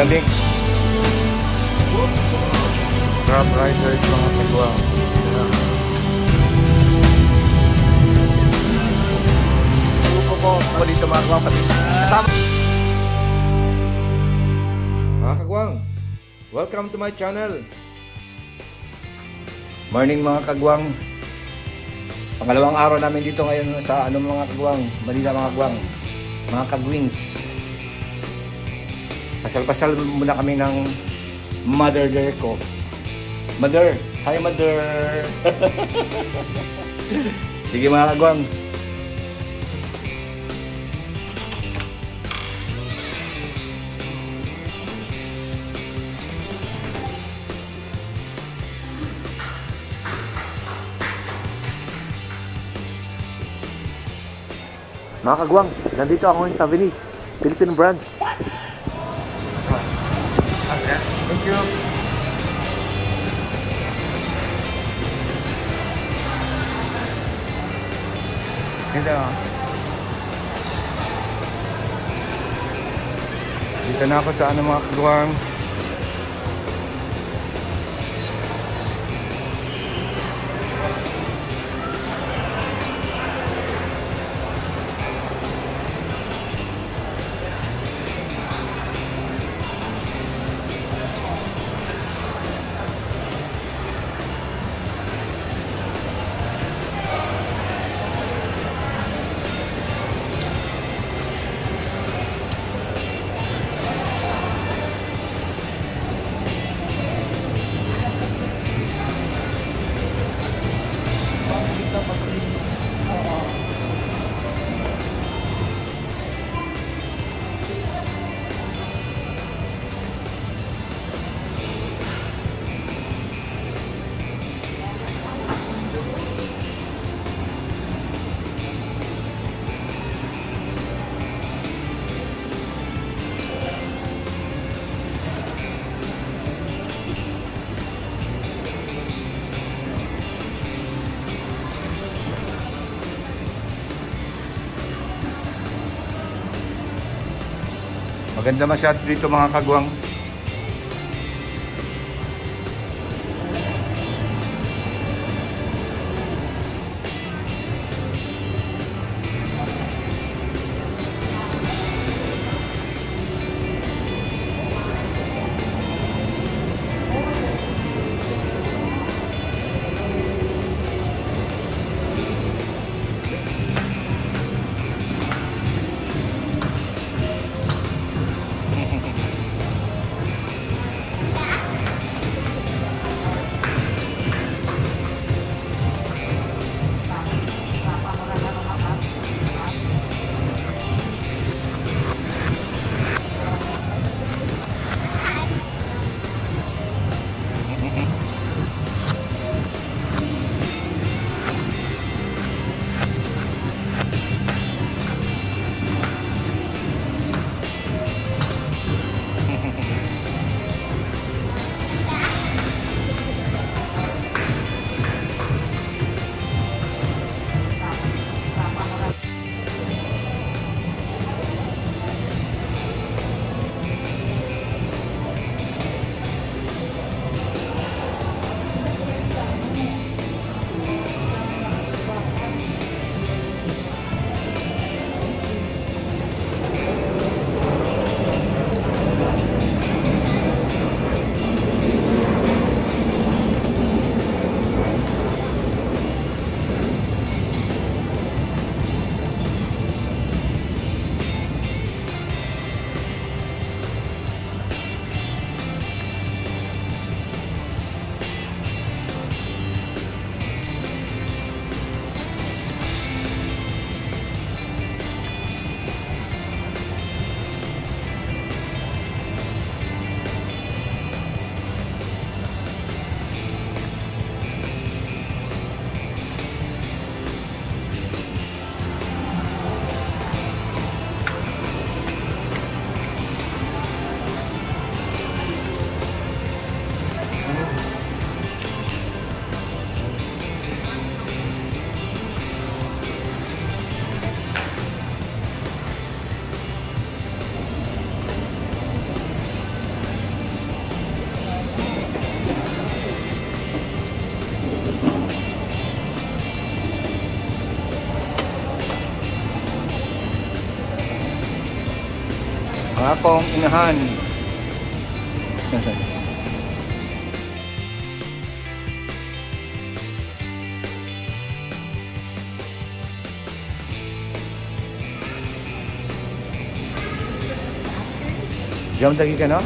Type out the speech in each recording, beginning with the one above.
morning. Grab riders mga kagwang. Grupo ko dito mga kagwang pati kasama. Mga kagwang, welcome to my channel. Morning mga kagwang. Pangalawang araw namin dito ngayon sa mga kagwang, Manila mga kagwang, mga kagwings. Pasal-pasal muna kami ng mother there ko. Mother, hi mother. Sige mga kagwang. Mga kagwang, nandito ako sa Venice, Philippine branch. Thank you. Dito na ako sa mga kagwang. Maganda masyado dito mga kagwang. akong inahan. Jam lagi ka, no?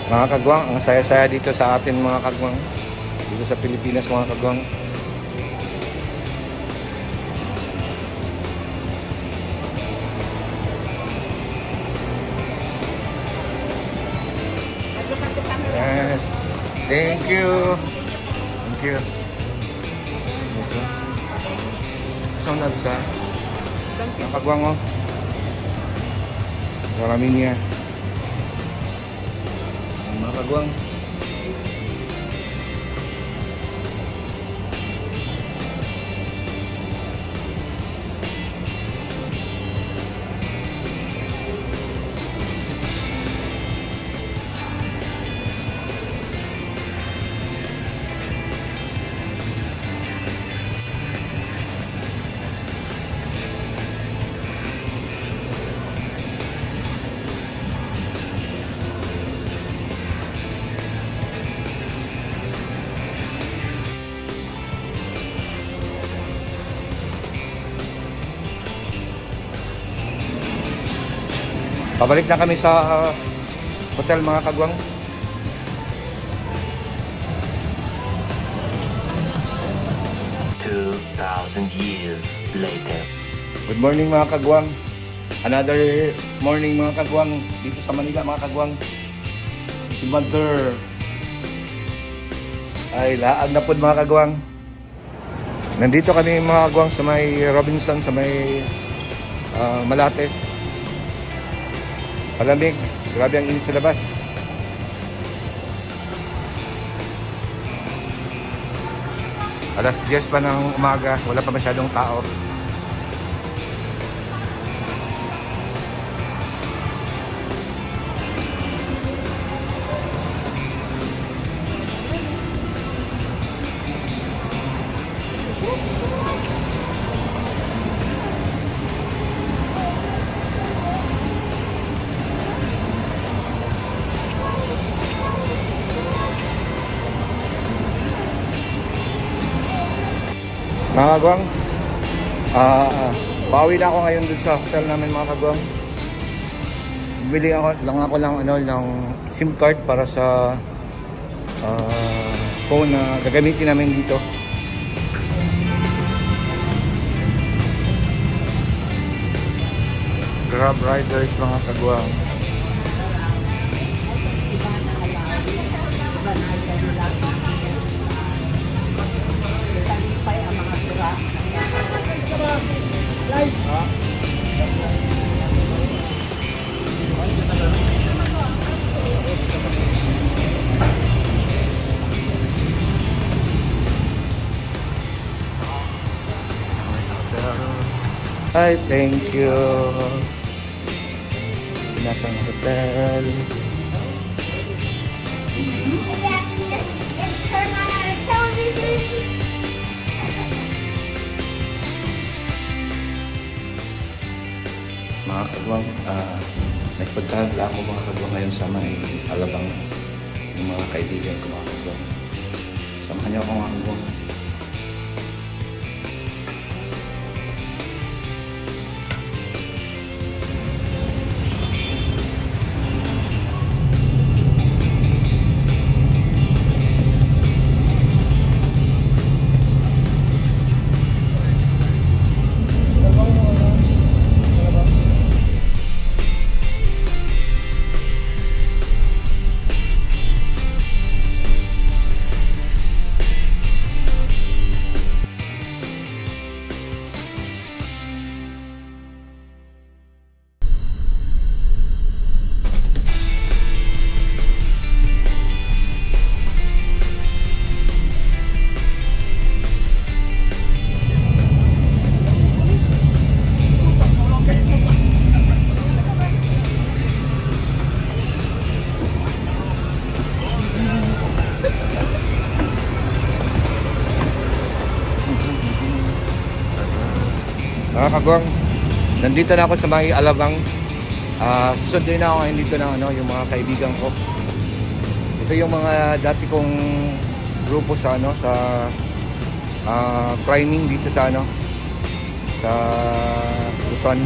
Mga kagwang, ang saya-saya dito sa atin mga kagwang. Dito sa Pilipinas mga kagwang. Yes. Thank you. Thank you. Saan na bisa? Mga kagwang mo. Marami niya. Mga kagwang. Pabalik na kami sa hotel mga kagwang. Years later. Good morning mga kagwang. Another morning mga kagwang dito sa Manila mga kagwang. Si Mother ay laag na po mga kagwang. Nandito kami mga kagwang sa may Robinson, sa may Malate. Palamig, grabe ang init sa labas. Alas 10 pa ng umaga, wala pa masyadong tao. Mga kagwang, pauwi na ako ngayon dun sa hotel namin mga kagwang. Bumili lang ako ng SIM card para sa phone na gagamitin namin dito. Grab riders mga kagwang. Hi, thank you. Nasang hotel. Turn on our television. Mga kagwang, nagpagkagla ako mga kagwang ngayon sa may Alabang yung mga kaibigan ko mga kagwang. Samahan niyo ako mga kagwang. Mga kagwang, nandito na ako sa may Alabang. Susunduin na ako ngayon dito ng yung mga kaibigan ko. Ito yung mga dati kong grupo sa sa climbing dito sa sa Luzon.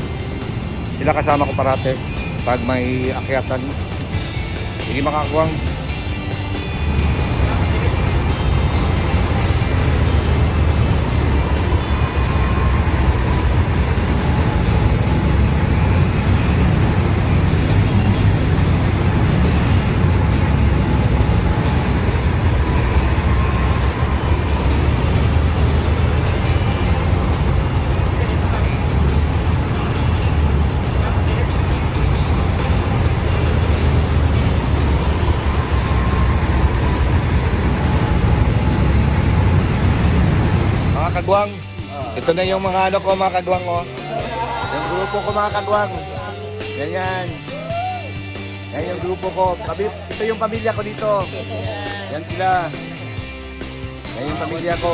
Sila kasama ko parate pag may akyatan. Sige mga kagwang. Mga kagwang, ito na yung mga ko mga kagwang yung grupo ko mga kagwang. Ganyan. Yan yung grupo ko. Ito yung pamilya ko dito. Yan sila. Yan yung pamilya ko.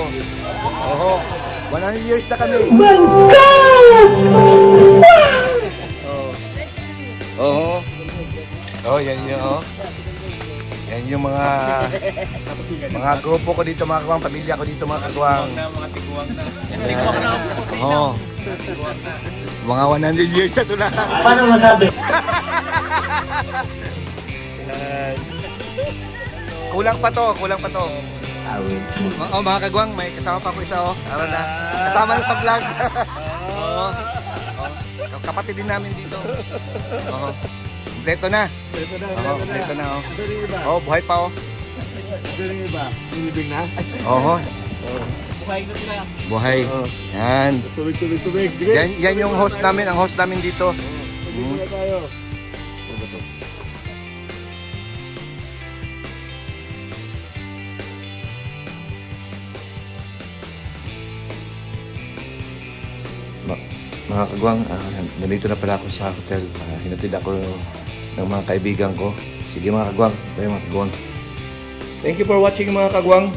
Oho. 100 years na kami. Oh my God! Oho. Oh, yan yung yan yung mga grupo ko dito mga kagwang, pamilya ko dito mga kagwang. Mga tiguang na. Tiguang na. Oo. Mga 100 years na ito na. Paano masabi? Kulang pa to. I will prove. Oh, mga kagwang, may kasama pa ko isa Tara na. Kasama na sa vlog. Oo. Kapatid din namin dito. Oo. Kompleto na. Kompleto na. Oh, buhay pa Yung iba, ilibing na. Oo. Buhay na sila. Buhay. Yan. Tubig. Sige. Yan yung host namin, ang host namin dito. Tubig na tayo. Mga kagwang, nandito na pala ako sa hotel. Hinatid ako ng mga kaibigan ko. Sige mga kagwang, bye mga kagwang. Thank you for watching mga kagwang.